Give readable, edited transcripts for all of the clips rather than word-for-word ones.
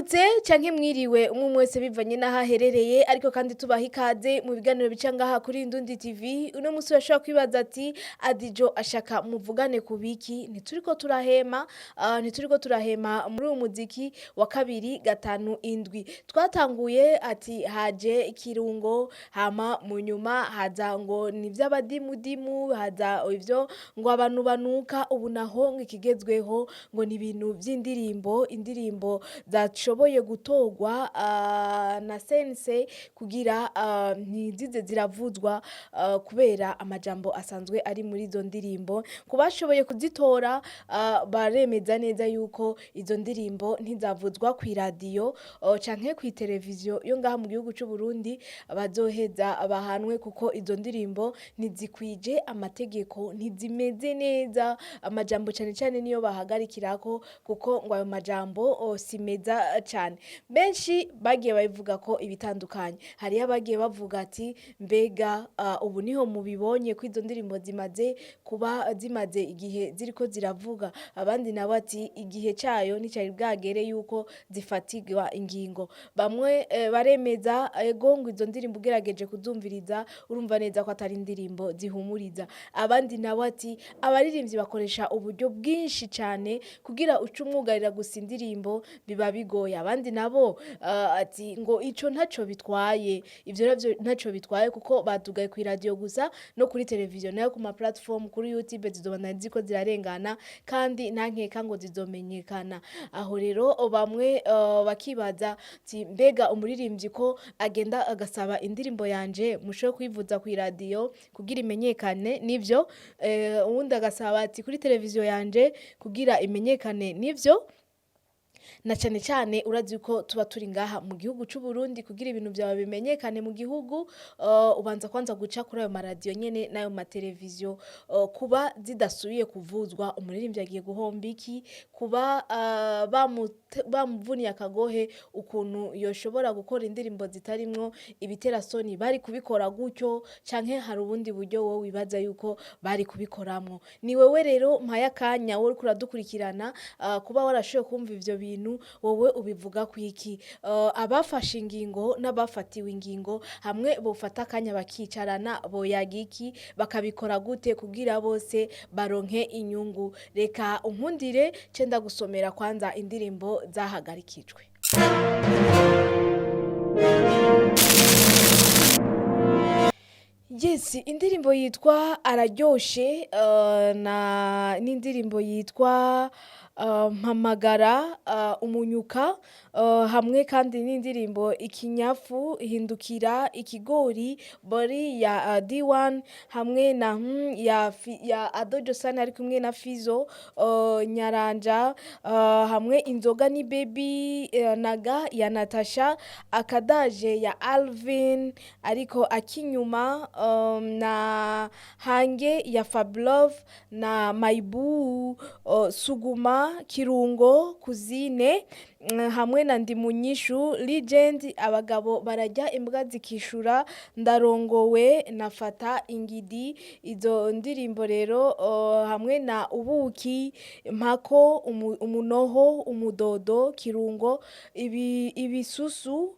Mwaramutse canke mwiriwe umwe mwese bivanye n'aho aherereye ariko kandi tubaha ikaze mu biganiro bica ngaha kuri Indundi TV. Uno musi urashobora kwibaza ati Adijo ashaka muvugane ku biki? Ntituriko turahema muri uyu muziki wa kabiri gatanu indwi. Twatanguye ati haje ikirungo hama mu nyuma haza ngo ni vy'abadimudimu, haza ivyo ngo abantu banuka, ubu naho ngikigezweho ngo ni ibintu vy'indirimbo, indirimbo zashoboye gutorwa na CNC kugira ntizize ziravuzwa kubera amajambo asanzwe ari muri izo ndirimbo. Kubashoboye kuzitora baremeza neza yuko izo ndirimbo ntizavuzwa kw'iradiyo canke kw'iteleviziyo yo ngaha mu gihugu c'u Burundi, bazoheza bahanwe kuko izo ndirimbo ntizikwije amategeko, ntizimeze neza. Amajambo cane cane niyo bahagarikirako kuko ngo ayo majambo si meza cane. Benshi bagiye babivuga ko ibitandukanye. Hariho abagiye bavuga ati mbega ubu niho mubibonye ko izo ndirimbo zimaze igihe ziriko ziravuga. Abandi nabo ati igihe cayo nticari bwagere yuko zifatirwa ingingo. Bamwe baremeza ego ngo izo ndirimbo ugerageje kuzumviriza urumva neza ko atari indirimbo zihumuriza. Abandi nabo ati abaririmbyi bakoresha uburyo bwinshi cane kugira uce umwugarira gusa indirimbo biba bigoye. Abandi nabo ati ngo ico ntaco bitwaye, ivyo navyo ntaco bitwaye kuko batugaye kw'iradiyo gusa no kuri televiziyo nayo ku ma platform kuri YouTube zizobandanya ziriko zirarengana kandi nta nkeka ngo zizomenyekana. Aho rero bamwe bakibaza ati mbega umuririmbyi ko agenda agasaba indirimbo yanje mushoboye kuyivuza kw'iradiyo kugira imenyekane, nivyo uwundi agasaba ati kuri televiziyo yanje kugira imenyekane, nivyo. Na cane cane urazi ko tuba turi ngaha mu gihugu c'u Burundi kugira ibintu vyawe bimenyekane mu gihugu, ubanza kwanza guca kuri ayo maradiyo nyene n'ayo mateleviziyo. Kuba zidasubiye kuvuzwa umuririmbyi agiye guhomba iki? Kuba bamuvuniye akagohe ukuntu yoshobora gukora indirimbo zitarimwo ibiterasoni bari kubikora gutyo, canke hari ubundi buryo wowe wibaza yuko bari kubikoramwo? Ni wewe rero mpaye akanya, wowe uriko uradukurikirana, kuba warashoboye kumva ivyo bintu, wowe ubivuga kwiki? Abafashe ingingo n'abafatiwe ingingo hamwe bofata akanya bakicarana boyaga iki? Bakabikora gute kugira bose baronke inyungu? Reka unkundire ce ndagusomera kwanza indirimbo zahagarikijwe. Yes, indirimbo yitwa Araryoshe n'indirimbo yitwa Mpamagara, Umunyuka, hamwe kandi n'indirimbo Ikinyafu, Hindukira, Ikigori, Bori ya D1 hamwe na ya Adojo Sana ari kumwe na Fizo, Nyaranja, hamwe Inzoga ni Baby, Naga ya Natasha, Akadaje ya Alvin ariko akinyuma, na Hange ya Fablove na Maibu, Suguma, Kirungo, Kuzine, hamwe na Ndimunyishu, Legend, Abagabo barajya imbwa zikishura, Ndarongowe, Nafata Ingidi. Izo ndirimbo rero hamwe na Ubuki, Mpako, Umunoho, Umudodo, Kirungo, Ibisusu,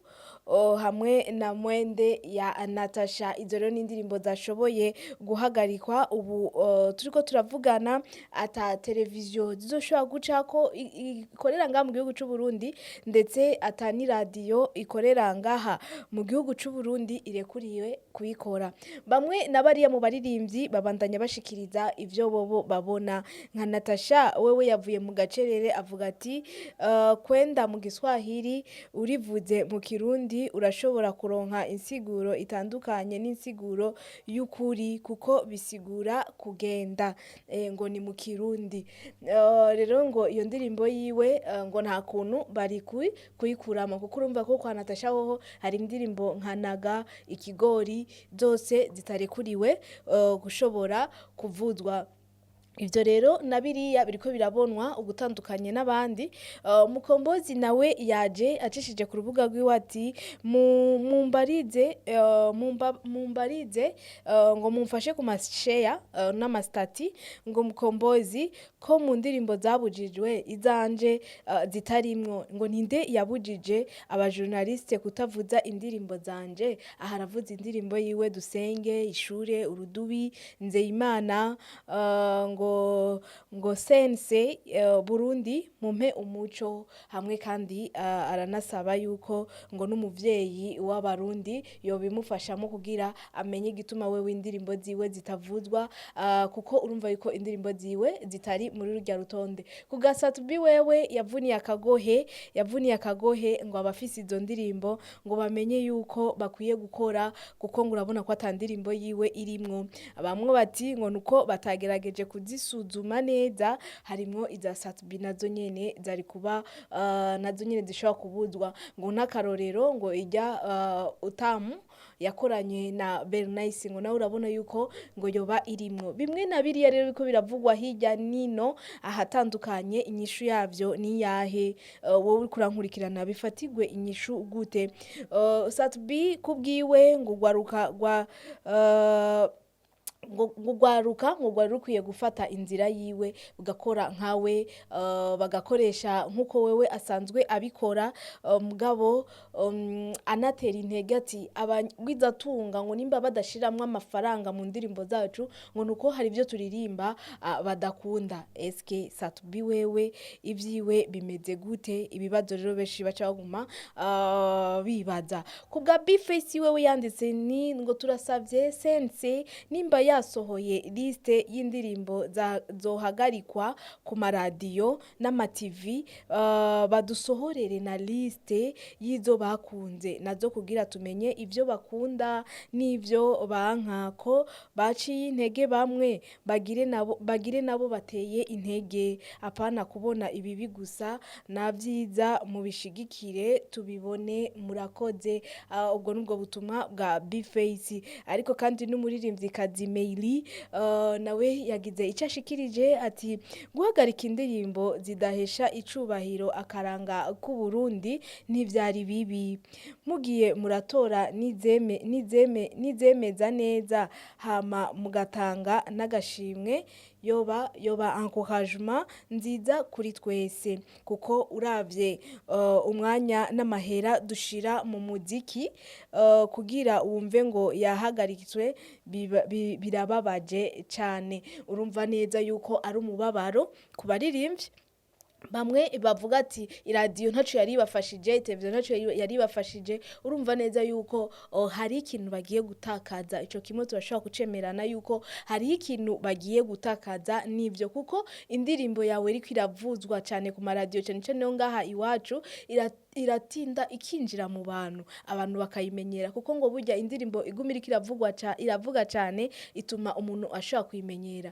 hamwe na Mwende ya Natasha. Izo rero n'indirimbo zashoboye guhagarikwa. Ubu turiko turavugana ata televiziyo zizoshobora gucako ikorera ngaha mu gihugu c'u Burundi, ndetse ata n'iradiyo ikorera ngaha mu gihugu c'u Burundi irekuriwe kuyikora. Bamwe na bariya mu baririmbyi babandanya bashikiriza ivyo bobo babona. Nka Natasha wewe yavuye mu gacerere avuga ati kwenda mu Giswahili urivuze mu Kirundi urashobora kuronka insiguro itandukanye n'insiguro y'ukuri kuko bisigura kugenda, ngo ni mu Kirundi. Rero ngo iyo ndirimbo yiwe ngo nta kuntu bari kuyikuramo kuko urumva ko kwa Natasha hoho hari indirimbo nka Naga, Ikigori, zose zitarekuriwe gushobora kuvuzwa. ivyo rero na biriya biriko birabonwa ugutandukanye n'abandi. Mukombozi nawe yaje acishije ku rubuga rwiwe ati mumbarize ngo mumfashe ku mashare n'amastati ngo Mukombozi ko mu ndirimbo zabujijwe izanje zitarimwo ngo ninde yabujije abajournaliste kutavuza indirimbo zanje. Aha aravuza indirimbo yiwe Dusenge, Ishure, Urudubi, Nzeyimana, ngo CNC, Burundi mumpe umuco hamwe, kandi aranasaba yuko ngo n'umuvyeyi w'abarundi yobimufashamo kugira amenye igituma wewe indirimbo ziwe zitavuzwa, kuko urumva yuko indirimbo ziwe zitari muri rurya rutonde. Kugasatubi wewe yavuniye akagohe ngo abafise izo ndirimbo ngo bamenye yuko bakwiye gukora, kuko ngo urabona ko atandirimbo yiwe irimwo. Bamwe bati ngo nuko batagerageje kuzisuzuma neza, harimwo iza Satubi nazo nyene zari kuba nazo nyene zishobora kubuzwa. Ngo n'akarorero ngo ijya utamu yakoranye na Bernice ngo nawe urabona yuko ngo yoba irimwo. Bimwe na biriya rero biko biravugwa hirya nino ahatandukanye, inyishu yavyo ni yahe? Wowe uriko urankurikirana bifatigwe inyishu gute? Satubi kubwiwe ngo rwari rukwiye gufata inzira yiwe bugakora nkawe, bagakoresha nkuko wewe asanzwe abikora, mugabo anatera intege ati abagwizatunga ngo nimba badashiramwo amafaranga mu ndirimbo zacu ngo nuko hari ibyo turirimba badakunda. Eske Satubi wewe ivyiwe bimeze gute? Ibibazo rero benshi baca baguma bibaza. Kubwa Bface wewe yanditse ni ngo turasavye CNC nimba yasohoye liste y'indirimbo zohagarikwa ku maradiyo n'ama-TV, badusohorere na liste y'izo bakunze nazo kugira tumenye ivyo bakunda n'ivyo banka, ko baciye intege bamwe bagire nabo bateye intege, apana kubona ibibi gusa, na vyiza mubishigikire tubibone, murakoze. Ubwo nubwo butumwa bwa Bface. Ariko kandi n'umuririmvyikazi Meili nawe yagize ico ashikirije ati guhagarika indirimbo zidahesha icubahiro akaranga ku Burundi ntivyari bibi, mugiye muratora nizemeza neza hama mugatanga n'agashimwe yoba encouragement nziza kuri twese, kuko uravye umwanya n'amahera dushira mu muziki kugira wumve ngo yahagaritswe birababaje cane. Urumva neza yuko ari umubabaro ku baririmbyi. Bamwe bavuga ati iradiyo ntaco yari bafashije, televiziyo ntaco yari bafashije. Urumva neza yuko hari ikintu bagiye gutakaza. Ico kimwe turashobora kucemerana yuko hari ikintu bagiye gutakaza nivyo, kuko indirimbo yawe iriko iravuzwa cane ku maradiyo, cane cane ngaha iwacu iratinda ikinjira mu abantu bakayimenyera, kuko ngo burya indirimbo iguma iriko iravuga cane ituma umuntu ashobora kuyimenyera.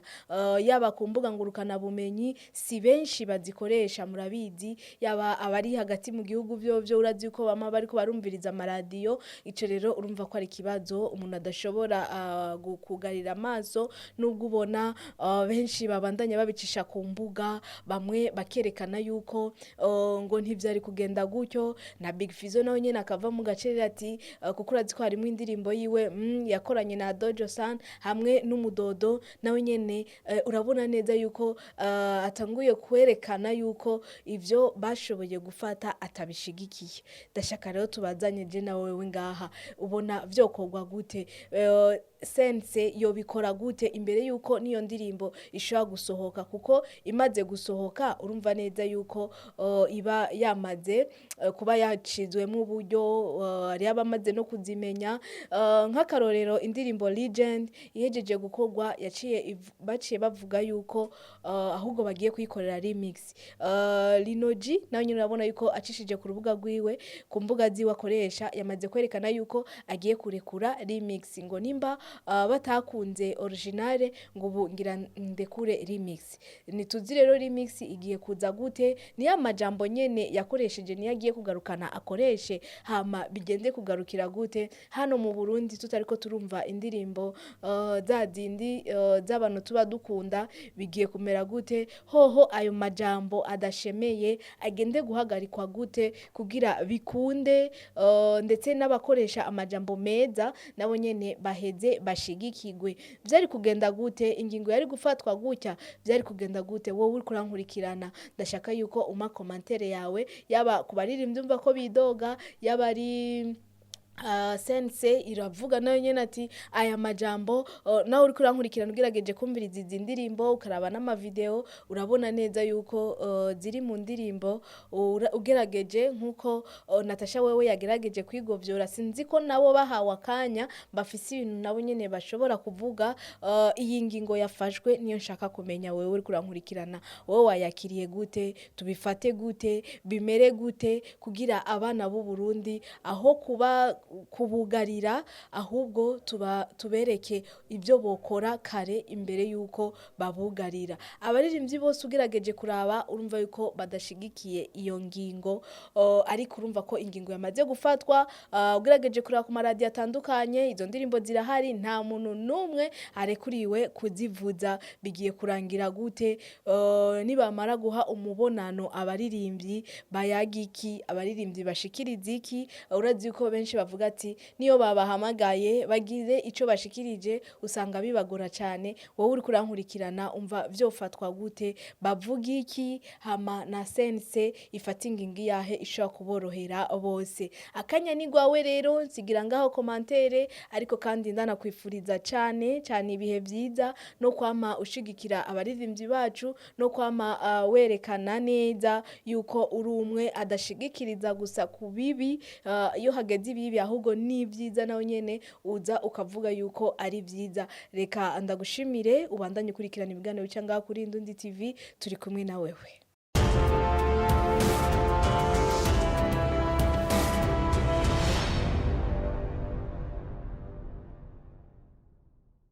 Yaba ku mbuga ngurukana bumenyi si benshi bazikoresha, murabizi, yaba abari hagati mu gihugu vyo urazi yuko bama bariko barumviriza amaradiyo. Ico rero urumva ko ari kibazo umuntu adashobora kugarira amaso, nubwo ubona benshi babandanya babicisha ku mbuga, bamwe bakerekana yuko ngo ntivyari kugenda gutyo. Na Big Fizzo nawe nyene akava mu gacerera ati kuko urazi ko harimo indirimbo yiwe yakoranye na Dojo San hamwe n'umudodo, nawe nyene urabona neza yuko atanguye kwerekana yuko ivyo bashoboye gufata atabishigikiye. Ndashaka rero tubazanye je nawe wewe ngaha, ubona vyokorwa gute? CNC yobikora gute imbere yuko niyo ndirimbo ishobora gusohoka? Kuko imaze gusohoka urumva neza yuko iba yamaze kuba yacizwemo uburyo, ari abamaze no kuzimenya. Nk'akarorero indirimbo Legend ihejeje gukorwa baciye bavuga yuko ahubwo bagiye kuyikorera remix. Linoji nawe nyine urabona yuko acishije ku rubuga rwiwe, ku mbuga ziwe akoresha, yamaze kwerekana yuko agiye kurekura remix, ngo nimba batakunze originale ngo ubu ngira ndekure remix. Ntituzi rero remix igiye kuza gute, ni ya majambo nyene yakoresheje niyo agiye kugarukana akoreshe, hama bigende kugarukira gute hano mu Burundi tutariko turumva indirimbo za zindi z'abantu tuba dukunda, bigiye kumera gute, hoho ayo majambo adashemeye agende guhagarikwa gute kugira bikunde, ndetse n'abakoresha amajambo meza nabo nyene baheze bashigikigwe. Vyari kugenda gute, ingingo yari gufatwa gutya, vyari kugenda gute? Wowe uriko urankurikirana, ndashaka yuko uma commentaire yawe, yaba kubaririmbyi umva ko bidoga, yaba ari CNC iravuga nayo nyene ati aya majambo, nawe uriko urankurikirana ugerageje kumviriza izi ndirimbo ukaraba n'ama video, urabona neza yuko ziri mu ndirimbo ugerageje nkuko Natasha wewe yagerageje kwigovyora. Sinzi ko nabo bahawe akanya bafise ibintu nabo nyene bashobora kuvuga. Iyi ngingo yafashwe niyo nshaka kumenya wewe uriko urankurikirana, wowe wayakiriye gute, tubifate gute, bimere gute kugira abana b'u Burundi aho kubugarira ahubwo tubereke ibyo bokora kare imbere yuko babugarira. Abaririmbyi bose ugerageje kuraba urumva yuko badashigikiye iyo ngingo, ariko urumva ko ingingo yamaze gufatwa. Ugerageje kuraba ku maradiyo atandukanye izo ndirimbo zirahari, nta muntu numwe arekuriwe kuzivuza. Bigiye kurangira gute? Nibamara guha umubonano abaririmbyi bayagiki, abaririmbyi bashikiriza iki? Urazi yuko benshi bavuga ati niyo babahamagaye bagize ico bashikirije usanga bibagora cyane. Wowe uri kurankurikirana umva vyofatwa gute, bavuga iki, hama na CNC ifata ingingo yahe ishobora kuborohera bose. Akanya ni gwawe rero, nsigira ngaho commentaire, ariko kandi ndanakwifuriza cyane ibihe vyiza no kwama ushigikira abaririmbyi bacu, no kwama werekana neza yuko uri umwe adashigikiriza gusa ku bibi, iyo hageze ibibi ahubwo ni vyiza nawe nyene uza ukavuga yuko ari vyiza. Reka ndagushimire ubandanye ukurikirana ibiganiro bica ngaho kuri Indundi TV, turi kumwe na wewe.